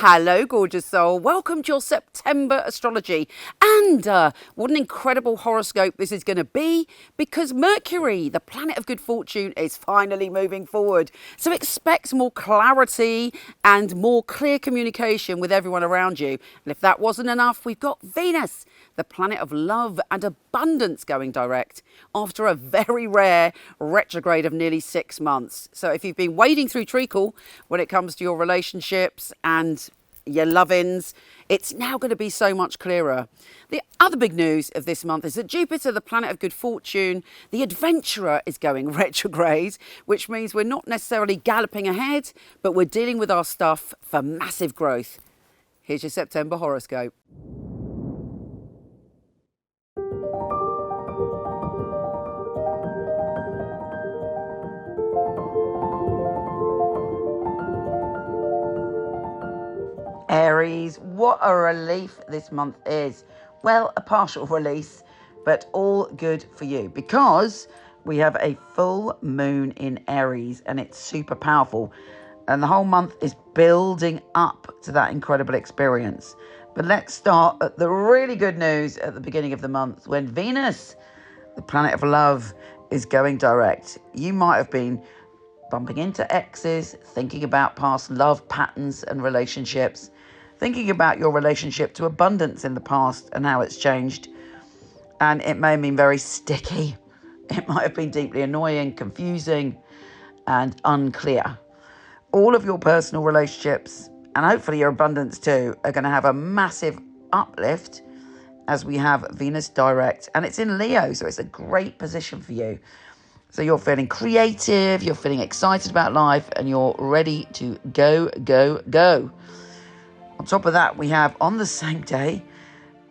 Hello, gorgeous soul. Welcome to your September astrology. And what an incredible horoscope this is going to be, because Mercury, the planet of good fortune, is finally moving forward. So expect more clarity and more clear communication with everyone around you. And if that wasn't enough, we've got Venus, the planet of love and abundance, going direct after a very rare retrograde of nearly 6 months. So if you've been wading through treacle when it comes to your relationships and your love-ins, it's now going to be so much clearer. The other big news of this month is that Jupiter, the planet of good fortune, the adventurer, is going retrograde, which means we're not necessarily galloping ahead, but we're dealing with our stuff for massive growth. Here's your September horoscope. Aries, what a relief this month is. Well, a partial release, but all good for you, because we have a full moon in Aries and it's super powerful. And the whole month is building up to that incredible experience. But let's start at the really good news at the beginning of the month, when Venus, the planet of love, is going direct. You might have been bumping into exes, thinking about past love patterns and relationships, thinking about your relationship to abundance in the past and how it's changed. And it may have been very sticky. It might have been deeply annoying, confusing, and unclear. All of your personal relationships, and hopefully your abundance too, are going to have a massive uplift as we have Venus direct. And it's in Leo, so it's a great position for you. So you're feeling creative, you're feeling excited about life, and you're ready to go, go, go. On top of that, we have, on the same day,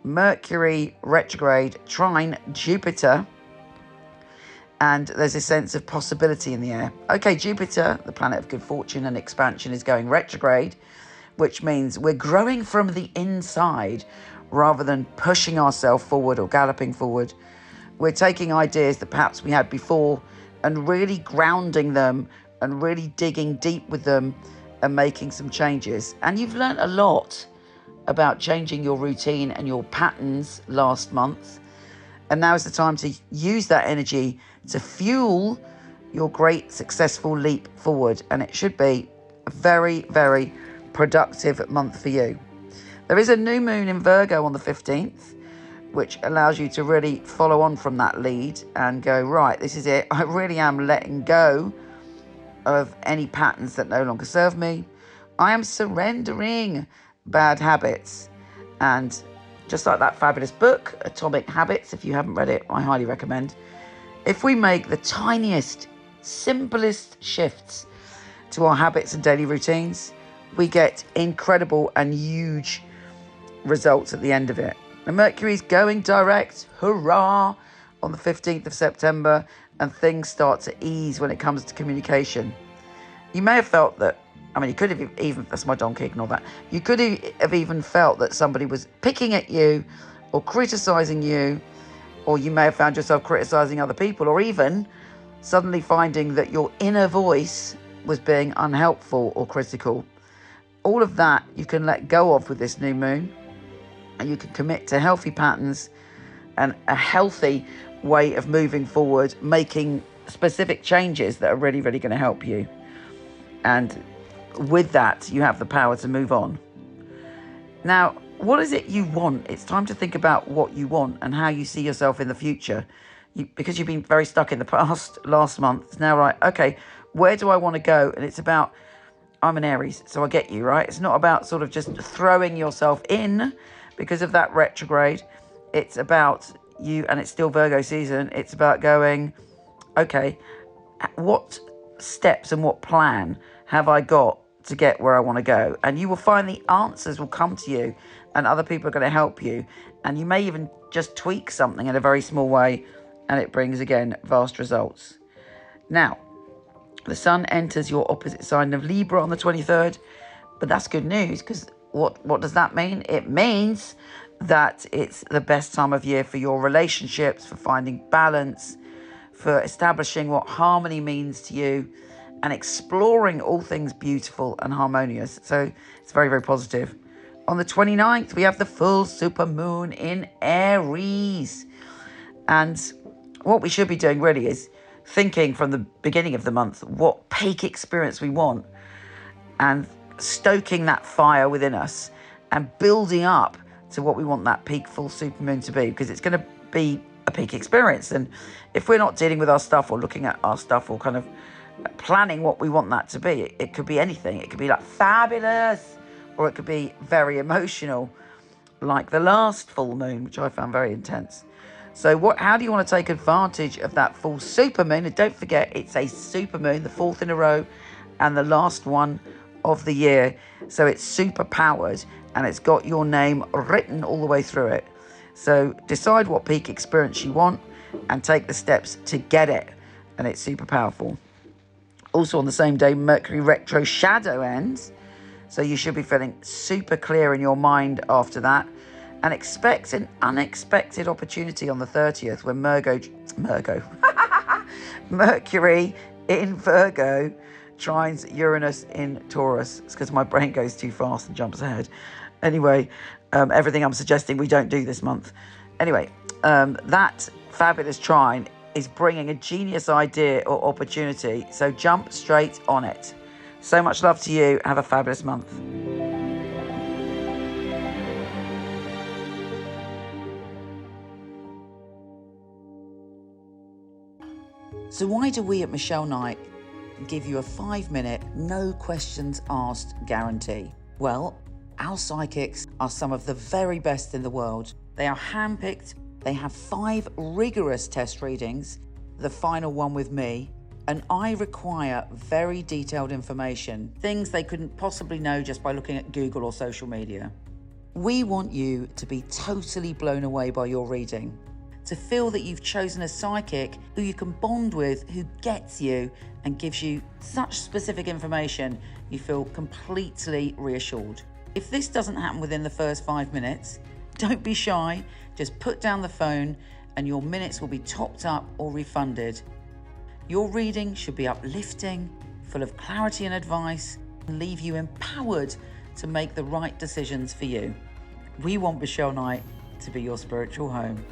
Mercury retrograde trine Jupiter, and there's a sense of possibility in the air. Okay, Jupiter, the planet of good fortune and expansion, is going retrograde, which means we're growing from the inside rather than pushing ourselves forward or galloping forward. We're taking ideas that perhaps we had before and really grounding them and really digging deep with them and making some changes. And you've learned a lot about changing your routine and your patterns last month. And now is the time to use that energy to fuel your great successful leap forward. And it should be a very, very productive month for you. There is a new moon in Virgo on the 15th, which allows you to really follow on from that lead and go, right, this is it. I really am letting go of any patterns that no longer serve me. I am surrendering bad habits. And just like that fabulous book, Atomic Habits, if you haven't read it, I highly recommend. If we make the tiniest, simplest shifts to our habits and daily routines, we get incredible and huge results at the end of it. The Mercury's going direct, hurrah, on the 15th of September, and things start to ease when it comes to communication. You may have felt that, you could have even, that's my donkey, ignore that. You could have even felt that somebody was picking at you or criticising you, or you may have found yourself criticising other people, or even suddenly finding that your inner voice was being unhelpful or critical. All of that you can let go of with this new moon, and you can commit to healthy patterns and a healthy way of moving forward, making specific changes that are really, really going to help you. And with that, you have the power to move on. Now, what is it you want? It's time to think about what you want and how you see yourself in the future. Because you've been very stuck in the past last month, it's now right, okay, where do I want to go? And it's about, I'm an Aries, so I get you, right? It's not about sort of just throwing yourself in because of that retrograde. It's about you, and it's still Virgo season. It's about going, okay, what steps and what plan have I got to get where I want to go? And you will find the answers will come to you, and other people are going to help you. And you may even just tweak something in a very small way, and it brings, again, vast results. Now, the sun enters your opposite sign of Libra on the 23rd, but that's good news, because what does that mean? It means that it's the best time of year for your relationships, for finding balance, for establishing what harmony means to you, and exploring all things beautiful and harmonious. So it's very, very positive. On the 29th, we have the full super moon in Aries. And what we should be doing really is thinking from the beginning of the month what peak experience we want and stoking that fire within us and building up to what we want that peak full super moon to be, because it's going to be a peak experience. And if we're not dealing with our stuff or looking at our stuff or kind of planning what we want that to be, it could be anything. It could be like fabulous, or it could be very emotional, like the last full moon, which I found very intense. So how do you want to take advantage of that full super moon? And don't forget, it's a super moon, the 4th in a row and the last one of the year. So it's super powered and it's got your name written all the way through it. So decide what peak experience you want and take the steps to get it. And it's super powerful. Also on the same day, Mercury retro shadow ends. So you should be feeling super clear in your mind after that. And expect an unexpected opportunity on the 30th when Mercury in Virgo trines Uranus in Taurus. It's because my brain goes too fast and jumps ahead. Anyway, everything I'm suggesting we don't do this month. Anyway, that fabulous trine is bringing a genius idea or opportunity. So jump straight on it. So much love to you. Have a fabulous month. So why do we at Michele Knight give you a 5-minute, no questions asked guarantee? Well, our psychics are some of the very best in the world. They are handpicked. They have 5 rigorous test readings, the final one with me, and I require very detailed information, things they couldn't possibly know just by looking at Google or social media. We want you to be totally blown away by your reading, to feel that you've chosen a psychic who you can bond with, who gets you and gives you such specific information you feel completely reassured. If this doesn't happen within the first 5 minutes, don't be shy, just put down the phone and your minutes will be topped up or refunded. Your reading should be uplifting, full of clarity and advice, and leave you empowered to make the right decisions for you. We want Michele Knight to be your spiritual home.